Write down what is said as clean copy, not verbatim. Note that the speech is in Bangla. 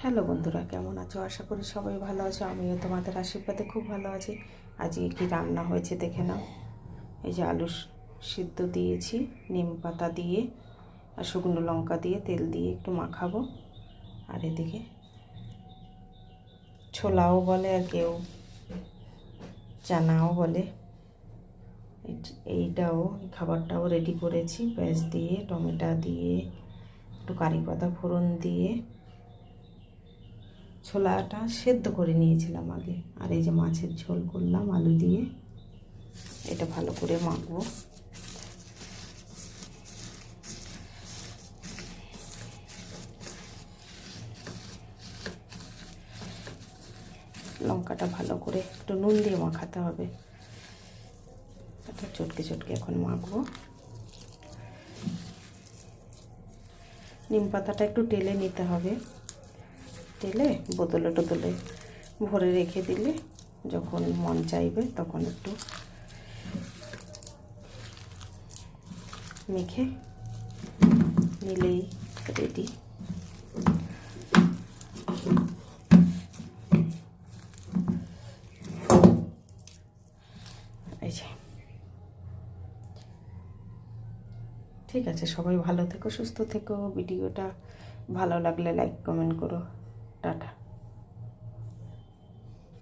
হ্যালো বন্ধুরা, কেমন আছো? আশা করি সবাই ভালো আছো। আমিও তোমাদের আশীর্বাদে খুব ভালো আছি। আজকে কি রান্না হয়েছে দেখে নাও। এই যে আলু সিদ্ধ দিয়েছি নিম পাতা দিয়ে আর শুকনো লঙ্কা দিয়ে তেল দিয়ে একটু মাখাবো। আর এদিকে ছোলাও বলে আর কেউ চানাও বলে, এইটাও খাবারটাও রেডি করেছি। পেঁয়াজ দিয়ে, টমেটো দিয়ে, একটু কারি পাতা ফোড়ন দিয়ে ছোলাটা সেদ্ধ করে নিয়েছিলাম আগে। আর এই যে মাছের ঝোল করলাম আলু দিয়ে। এটা ভালো করে মাখবো। লঙ্কাটা ভালো করে একটু নুন দিয়ে মাখাতে হবে। এটা চটকে চটকে এখন মাখবো। নিম পাতাটা একটু টেলে নিতে হবে। টেলে বোতলে টোতলে ভরে রেখে দিলে যখন মন চাইবে তখন একটু মেখে নিলেই রেডি। এই যে ঠিক আছে, সবাই ভালো থেকো, সুস্থ থেকো। ভিডিওটা ভালো লাগলে লাইক কমেন্ট করো।